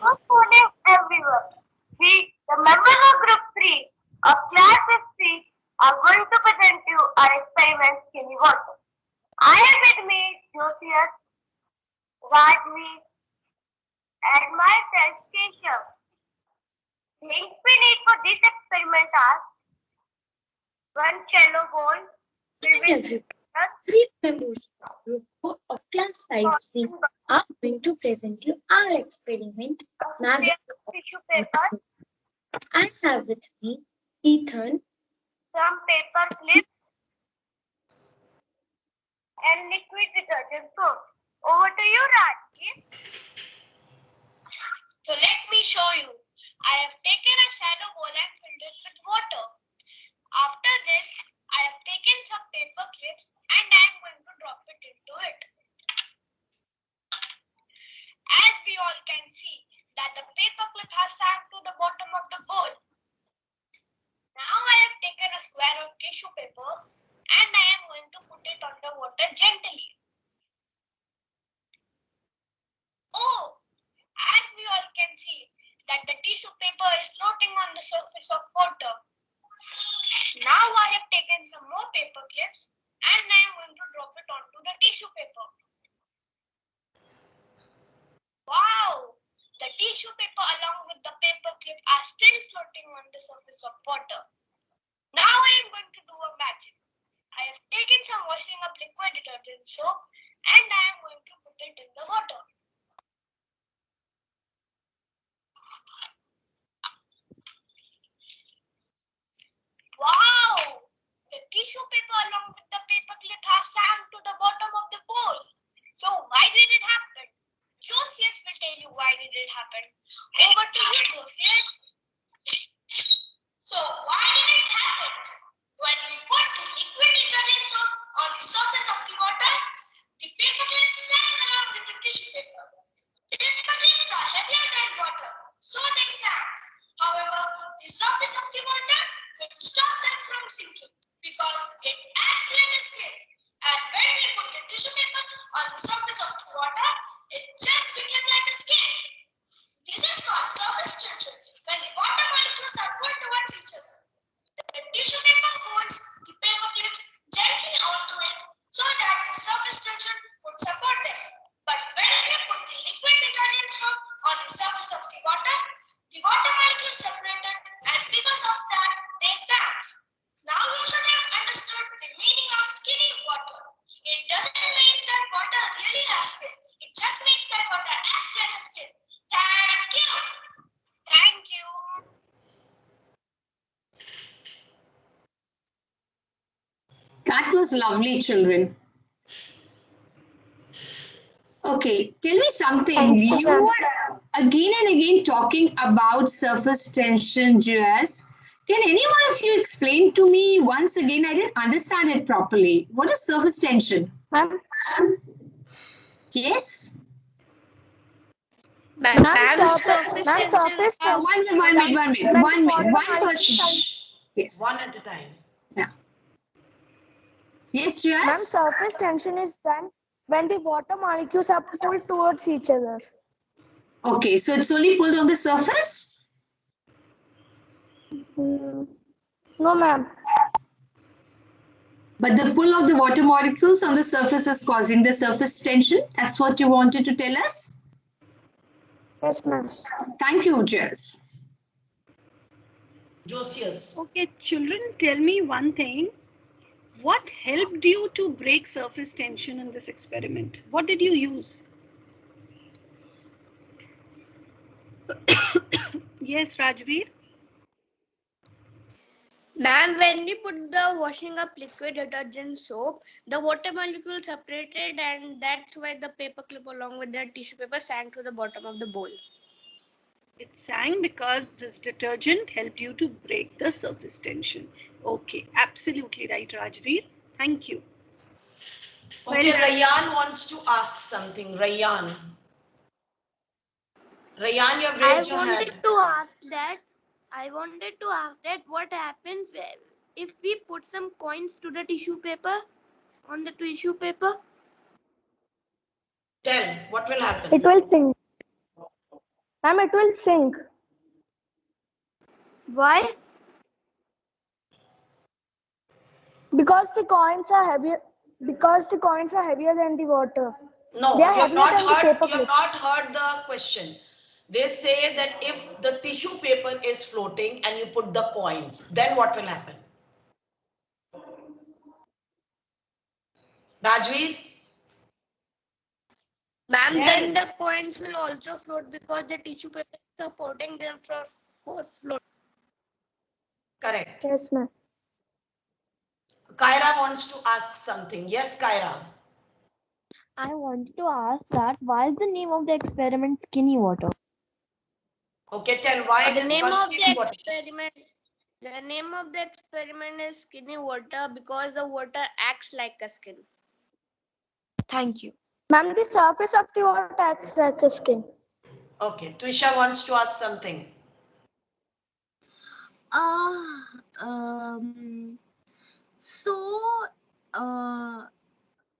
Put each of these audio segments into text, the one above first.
Good morning, everyone. We, the members of Group 3 of Class 3, are going to present you our experiment Skinny Water. I am with me, Josias, Rajvi, and myself, Keshav. The things we need for this experiment are one shallow bowl filled with water, Three members of Group 4 of Class 5C are going to present you our experiment Magic. tissue paper, I have with me Ethan, some paper clips, and liquid detergent soap. Over to you, Rajvi. So let me show you. I have taken a shallow bowl and filled it with water. After this, I have taken some paper clips and I am going to drop it into it. As we all can see that the paper clip has sank to the bottom of the bowl. Now I have taken a square of tissue paper and I am going to put it on the water gently. Oh, as we all can see that the tissue paper is floating on the surface of water. Now I have taken some more paper clips and I am going to drop it onto the tissue paper. Wow! The tissue paper along with the paper clip are still floating on the surface of water. Now I am going to do a magic. I have taken some washing up liquid detergent soap and I am going to put it in the water. Wow! The tissue paper along with the paper clip has sank to the bottom of the bowl. So why did it happen? Josias will tell you why did it happen. Over to you, Josias. So why did it happen? When we put the liquid detergent soap on the surface of the water, the paper clip sank along with the tissue paper. Paper clips are heavier than water, so they sank. However, the surface of the water could stop them from sinking because it acts like a skin. And when we put the tissue paper on the surface of the water, it just became like a skin. This is called surface tension when the water molecules are pulled towards each other. The tissue paper holds the paper clips gently onto it so that the surface tension would support them. But when we put the liquid detergent soap on the surface of the water molecules separated and because of that they sank. Now you should have understood the meaning of skinny water. It doesn't mean that water really has skin. It just means that water acts like a skin. Thank you. Thank you. That was lovely, children. Okay, tell me something. You were again and again talking about surface tension, Joas. Can any one of you explain to me once again? I didn't understand it properly. What is surface tension? Ma'am. Yes? Ma'am, surface One minute. One person. Yes. One at a time. Yeah. Yes, Joas? Ma'am, surface tension is done when the water molecules are pulled towards each other. Okay, so it's only pulled on the surface? No, ma'am. But the pull of the water molecules on the surface is causing the surface tension. That's what you wanted to tell us? Yes, ma'am. Thank you, Jess. Josias. Okay, children, tell me one thing. What helped you to break surface tension in this experiment? What did you use? Yes, Rajveer? Ma'am, when we put the washing up liquid detergent soap, the water molecule separated and that's why the paper clip along with the tissue paper sank to the bottom of the bowl. It sank because this detergent helped you to break the surface tension. Okay, absolutely right, Rajveer. Thank you. Okay, Rayan wants to ask something. Rayan, you have raised your hand. I wanted to ask that what happens if we put some coins to the tissue paper, on the tissue paper? Tell, what will happen? It will sink. Ma'am, it will sink. Why? Because the coins are heavier. Because the coins are heavier than the water. No, They are you have heavier not than the heard. paper You have clip. not heard the question. They say that if the tissue paper is floating and you put the coins, then what will happen? Rajveer? Ma'am, then the coins will also float because the tissue paper is supporting them for float. Correct. Yes, ma'am. Kyra wants to ask something. Yes, Kyra. I wanted to ask that why is the name of the experiment skinny water? Okay, tell why it The is name called of skinny the water. experiment. The name of the experiment is skinny water because the water acts like a skin. Thank you. Ma'am, the surface of the water acts like a skin. Okay, Twisha wants to ask something.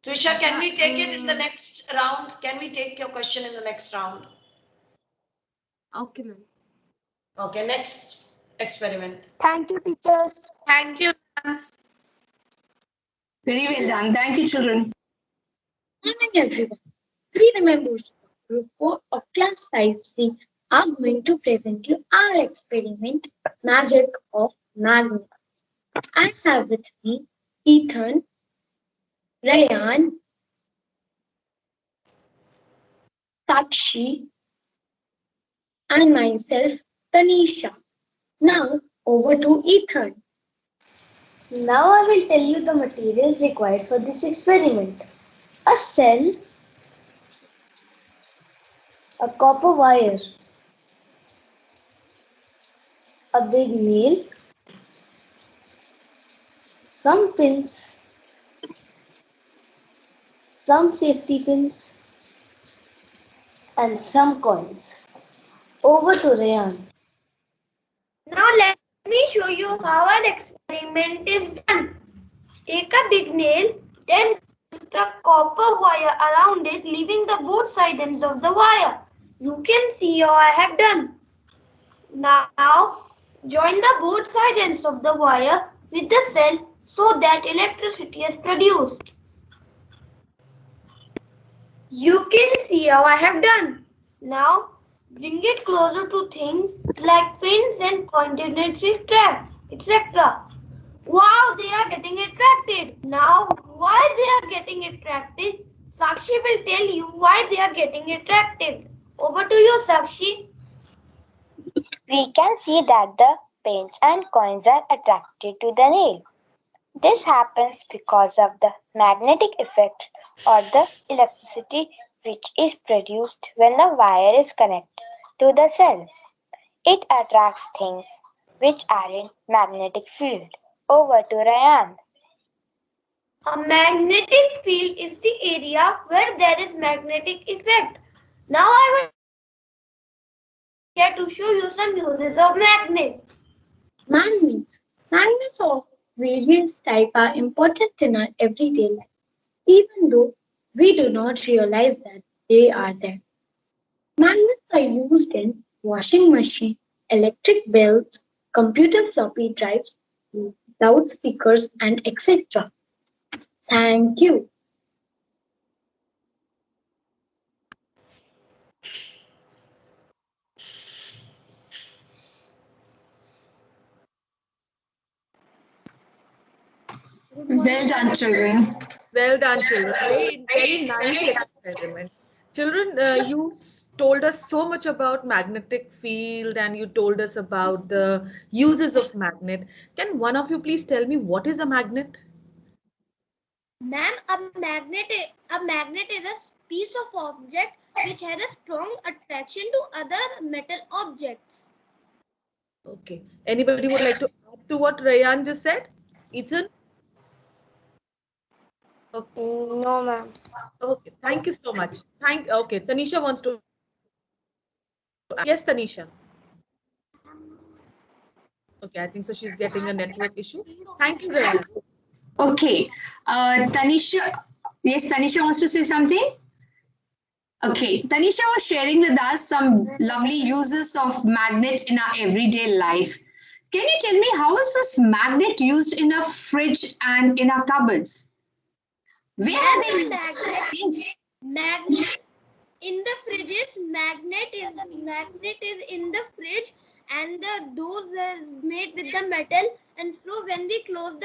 Twisha, can we take it in the next round? Can we take your question in the next round? Okay, ma'am. Okay, next experiment. Thank you, teachers. Thank you. Very well done. Thank you, children. Morning, everyone. 3 members of Group 4 of Class 5C are going to present you our experiment, Magic of Magnets. I have with me Ethan, Rayan, Sakshi, and myself, Tanisha. Now, over to Ethan. Now I will tell you the materials required for this experiment. A cell, a copper wire, a big nail, some pins, some safety pins, and some coins. Over to Rayan. Now let me show you how an experiment is done. Take a big nail, then twist a copper wire around it, leaving the both side ends of the wire. You can see how I have done. Now, join the both side ends of the wire with the cell so that electricity is produced. You can see how I have done. Now, bring it closer to things like pins and coordinate traps, etc. Wow, they are getting attracted. Now, why they are getting attracted? Sakshi will tell you why they are getting attracted. Over to you, Sakshi. We can see that the pins and coins are attracted to the nail. This happens because of the magnetic effect or the electricity which is produced when the wire is connected to the cell. It attracts things which are in magnetic field. Over to Rayan. A magnetic field is the area where there is magnetic effect. Now I will here to show you some uses of magnets. Magnets. Magnets of various type are important in our everyday life, even though we do not realize that they are there. Magnets are used in washing machine, electric bells, computer floppy drives, loudspeakers, and etc. Thank you. Well done, children. Well done, children. Very nice experiment. Children, you told us so much about magnetic field and you told us about the uses of magnet. Can one of you please tell me what is a magnet? Ma'am, a magnet is a piece of object which has a strong attraction to other metal objects. Okay. Anybody would like to add to what Rayan just said? Ethan? Okay. No, ma'am. Okay. Thank you so much. Okay. Tanisha wants to. Yes, Tanisha. Okay. I think so. She's getting a network issue. Thank you, Rayan. Okay. Tanisha. Yes, Tanisha wants to say something. Okay, Tanisha was sharing with us some lovely uses of magnet in our everyday life. Can you tell me how is this magnet used in a fridge and in our cupboards? Where are they used? Yes. Magnet in the fridges, magnet is in the fridge, and the doors are made with the metal, and so when we close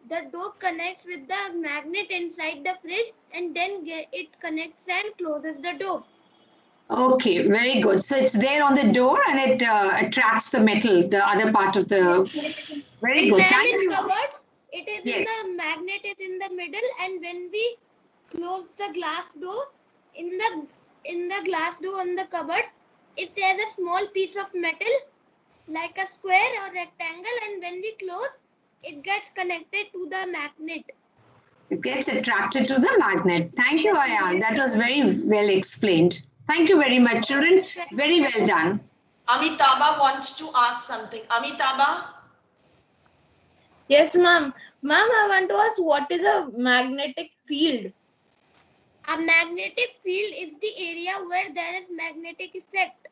the door connects with the magnet inside the fridge, and then it connects and closes the door. Okay, very good. So it's there on the door and it attracts the metal, the other part of the. Very good. Ma'am, Thank in you. cupboards, it is in Yes. the magnet is in the middle, and when we close the glass door, in the glass door on the cupboards, it has a small piece of metal like a square or rectangle, and when we close, it gets connected to the magnet. It gets attracted to the magnet. Thank you, Ayan. That was very well explained. Thank you very much, children. Very well done. Amitabha wants to ask something. Amitabha? Yes, ma'am. Ma'am, I want to ask, what is a magnetic field? A magnetic field is the area where there is magnetic effect.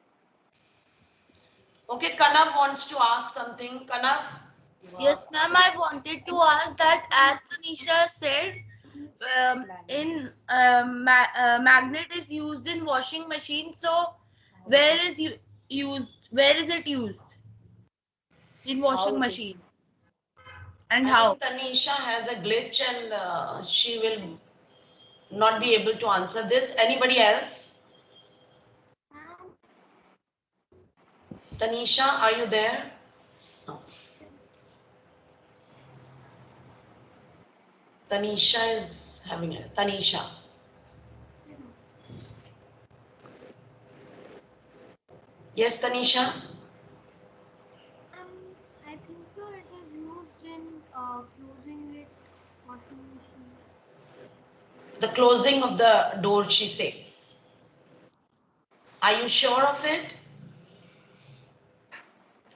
Okay, Kanav wants to ask something. Kanav? Yes, ma'am. I wanted to ask that, as Tanisha said, magnet is used in washing machine. So, where is used? Where is it used in washing machine? And how? I think Tanisha has a glitch and she will not be able to answer this. Anybody else? Tanisha, are you there? No. Tanisha is having a Tanisha. Yes, Tanisha? I think so. It is used in closing it washing machine. The closing of the door, she says. Are you sure of it?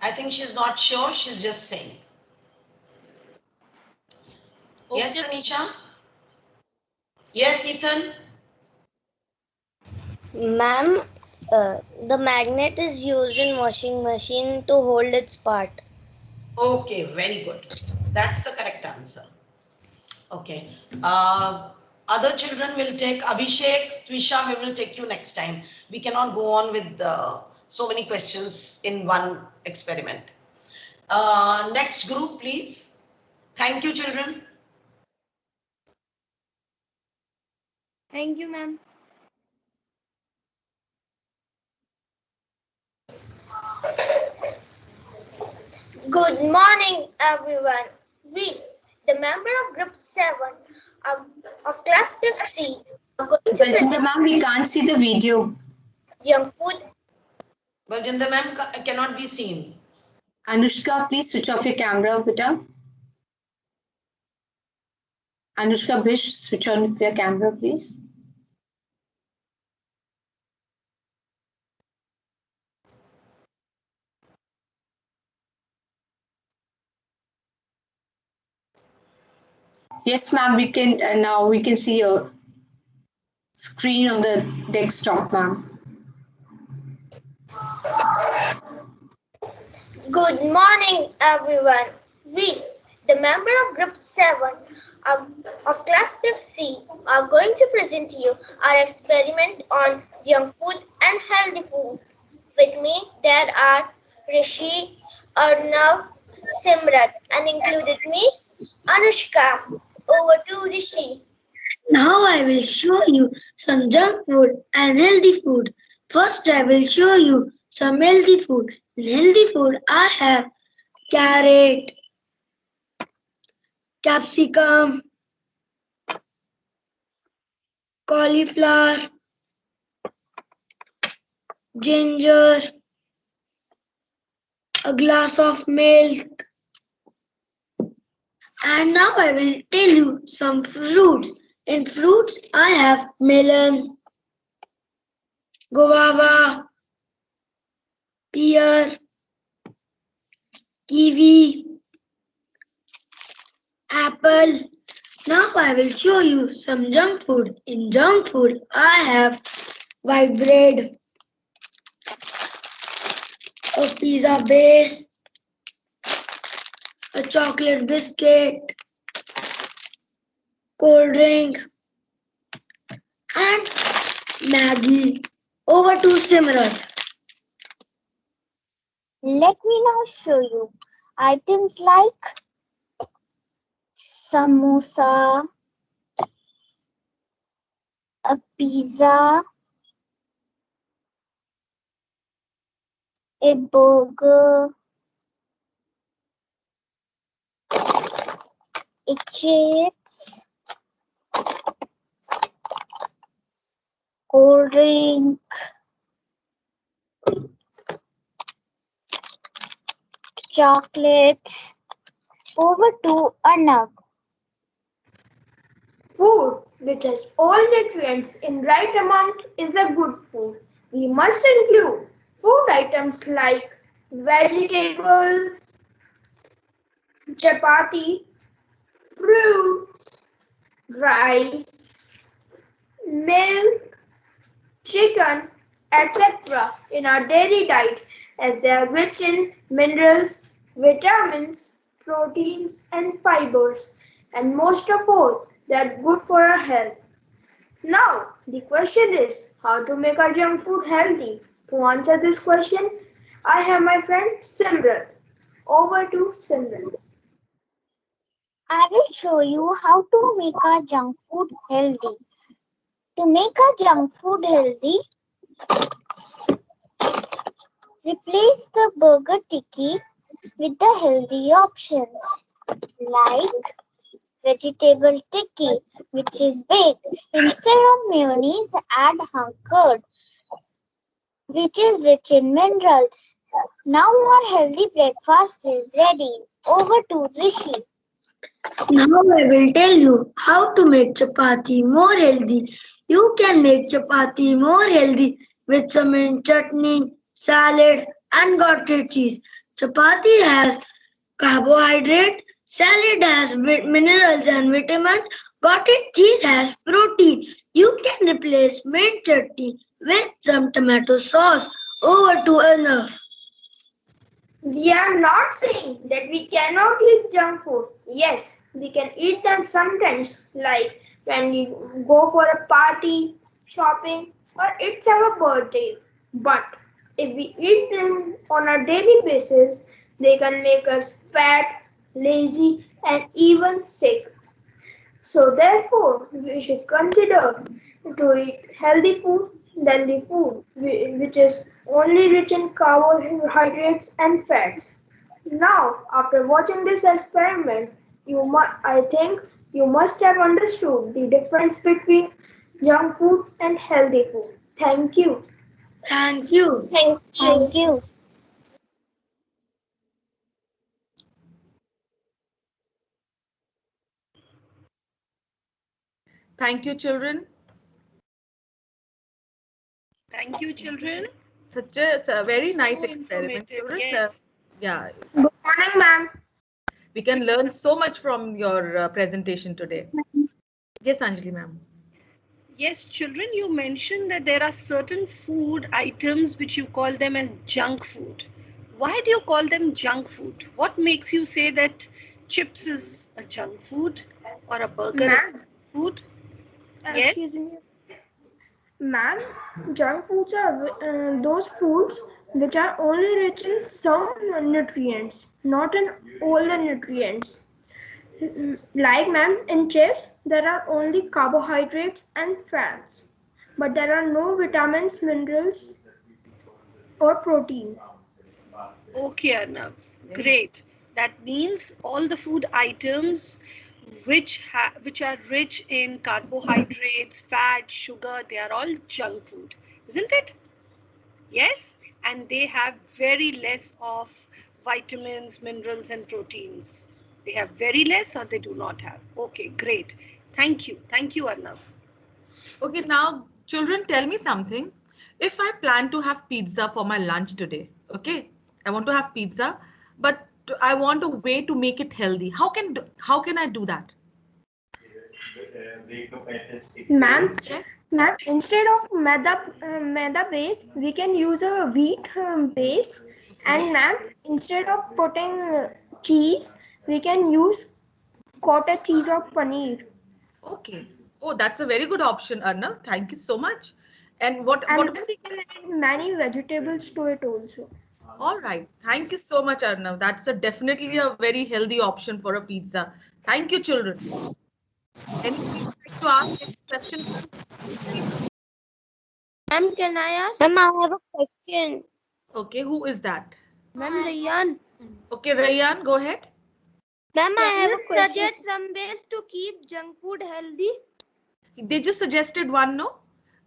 I think she's not sure. She's just saying. Okay. Yes, Tanisha? Yes, Ethan? Ma'am, the magnet is used in washing machine to hold its part. Okay, very good. That's the correct answer. Okay. Other children will take Abhishek, Twisha, we will take you next time. We cannot go on with so many questions in one experiment. Next group, please. Thank you, children. Thank you, ma'am. Good morning, everyone. We, the member of Group 7 of Class 6C, are going to Baljinder ma'am, we can't see the video. junk food. Baljinder ma'am cannot be seen. Anushka, please switch off your camera, beta. Anushka Bish, switch on your camera, please. Yes, ma'am, we can now we can see your screen on the desktop, ma'am. Good morning, everyone. We, the member of Group 7 of Class 6C, are going to present to you our experiment on junk food and healthy food. With me, there are Rishi, Arnav, Simrat, and included me, Anushka. Over to Rishi. Now I will show you some junk food and healthy food. First I will show you some healthy food. In healthy food I have carrot, capsicum, cauliflower, ginger, a glass of milk. And now I will tell you some fruits. In fruits I have melon, guava, pear, kiwi, apple. Now I will show you some junk food. In junk food I have white bread, a pizza base, a chocolate biscuit, cold drink, and Maggie. Over to Simran. Let me now show you items like samosa, a pizza, a burger, a chips, cold drink, chocolates. Over to Arnav. Food which has all nutrients in right amount is a good food. We must include food items like vegetables, chapati, fruits, rice, milk, chicken, etc. in our daily diet as they are rich in minerals, vitamins, proteins and fibers, and most of all they are good for our health. Now the question is how to make our junk food healthy. To answer this question, I have my friend Simran. Over to Simran. I will show you how to make our junk food healthy. To make our junk food healthy, replace the burger tikki with the healthy options like vegetable tikki, which is baked. Instead of mayonnaise, add hung curd, which is rich in minerals. Now our healthy breakfast is ready. Over to Rishi. Now I will tell you how to make chapati more healthy. You can make chapati more healthy with some mint chutney, salad and cottage cheese. Chapati has carbohydrate, salad has minerals and vitamins, cottage cheese has protein. You can replace mint chutney with some tomato sauce. Over to enough. We are not saying that we cannot eat junk food. Yes, we can eat them sometimes, like when we go for a party, shopping, or it's our birthday. But if we eat them on a daily basis, they can make us fat, lazy, and even sick. So therefore, we should consider to eat healthy food than the food which is only rich in carbohydrates and fats. Now, after watching this experiment, I think you must have understood the difference between junk food and healthy food. Thank you. Thank you. Thank you. Thank you, children. Thank you, children. Such a very nice So experiment, informative. children. Yes. Yeah, Good morning, ma'am. we can learn so much from your presentation today. Yes, Anjali ma'am. Yes, children, you mentioned that there are certain food items which you call them as junk food. Why do you call them junk food? What makes you say that chips is a junk food or a burger is a Ma'am, junk food? Yes. excuse me. Ma'am, junk foods are those foods which are only rich in some nutrients, not in all the nutrients. Like, ma'am, in chips, there are only carbohydrates and fats, but there are no vitamins, minerals, or protein. Okay, Arnav. Great. That means all the food items which are rich in carbohydrates, fat, sugar, they are all junk food, isn't it? Yes, and they have very less of vitamins, minerals, and proteins. They have very less or they do not have. Okay, great. Thank you. Thank you, Arnav. Okay, now children, tell me something. If I plan to have pizza for my lunch today, okay, I want to have pizza, but I want a way to make it healthy. How can I do that? Ma'am, Yeah. Ma'am, instead of maida base, we can use a wheat base. And ma'am, instead of putting cheese, we can use cottage cheese or paneer. Okay. Oh, that's a very good option, Arnav. Thank you so much. And what And then we can add many vegetables to it also. all right. Thank you so much, Arnav. That's definitely a very healthy option for a pizza. Thank you, children. Anybody would like to ask any question? Ma'am, can I ask? Ma'am, I have a question. Okay, who is that? Ma'am, Rayan. Okay, Rayan, go ahead. Ma'am, I Can have you a question. suggest some ways to keep junk food healthy? They just suggested one, no?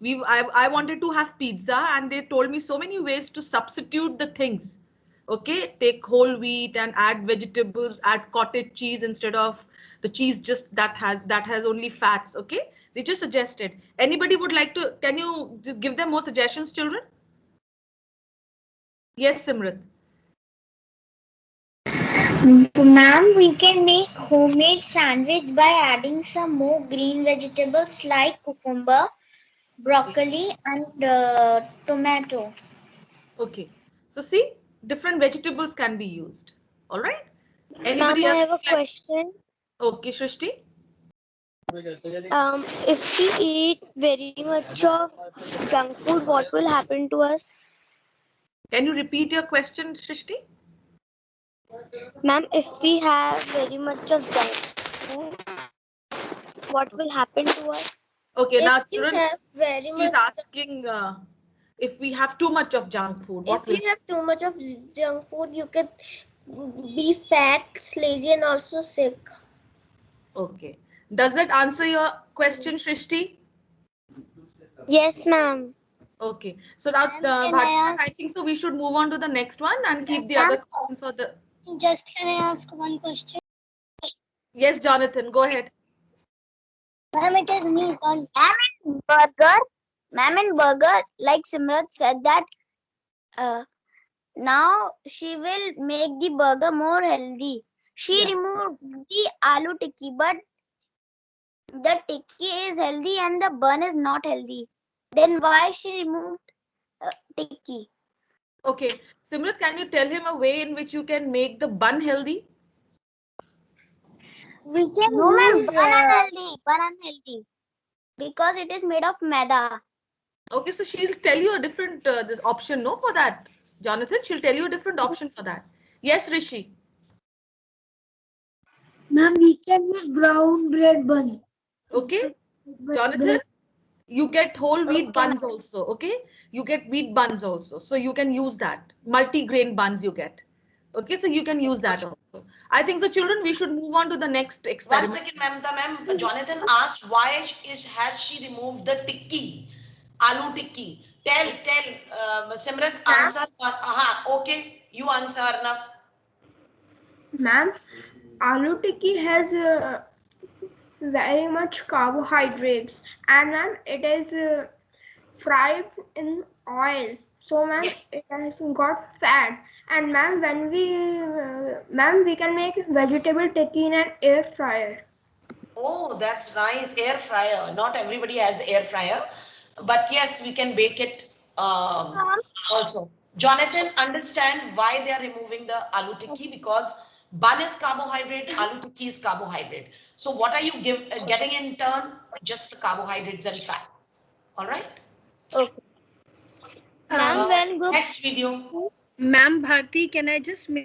I wanted to have pizza and they told me so many ways to substitute the things. Okay, take whole wheat and add vegetables, add cottage cheese instead of the cheese just that has only fats. Okay, they just suggested. Anybody would like to? Can you give them more suggestions, children? Yes, Simrat. Ma'am, we can make homemade sandwich by adding some more green vegetables like cucumber, broccoli, and tomato. Okay, so see, different vegetables can be used. All right. Ma'am, Anybody I else have a would like? question. Okay, Shrishti. If we eat very much of junk food, what will happen to us? Can you repeat your question, Shrishti? Ma'am, if we have very much of junk food, what will happen to us? Okay, If now you children, have very she's much, asking if we have too much of junk food, what if will? you have too much of junk food, you can be fat, lazy, and also sick. Okay. Does that answer your question, Shrishti? Yes, ma'am. Okay. So now, Ma'am, can Bharti, I I ask? think so we should move on to the next one and keep the Ma'am, other questions for the. just can I ask one question? Yes, Jonathan, go ahead. Ma'am, it is me. Ma'am, in burger, like Simrat said that now she will make the burger more healthy. She Yeah. removed the aloo tikki, but the tikki is healthy and the bun is not healthy. Then why she removed tikki? Okay. Simrat, can you tell him a way in which you can make the bun healthy? We can no, ma'am, bun unhealthy because it is made of maida. Okay, so she'll tell you a different this option, no, for that. Jonathan, she'll tell you a different option for that. Yes, Rishi. Ma'am, we can use brown bread bun. Okay. Jonathan, you get whole wheat buns also. Okay, you get wheat buns also, so you can use that. Multi-grain buns you get. Okay, so you can use that also. I think so, children. We should move on to the next One experiment. second, ma'am. Jonathan asked why has she removed the tikki, aloo tikki? Tell, Simrat, answer. Okay, you answer, Arnav. Ma'am, aloo tikki has very much carbohydrates, and ma'am, it is fried in oil. So ma'am, Yes. it has got fat. And ma'am, ma'am, we can make vegetable tikki in an air fryer. Oh, that's nice. Air fryer. Not everybody has air fryer, but yes, we can bake it also. Jonathan, understand why they are removing the aloo tikki because bun is carbohydrate, aloo tikki is carbohydrate. So what are you getting in turn? Just the carbohydrates and fats. All right. Ma'am, when group Next video. Ma'am Bharti, can I just make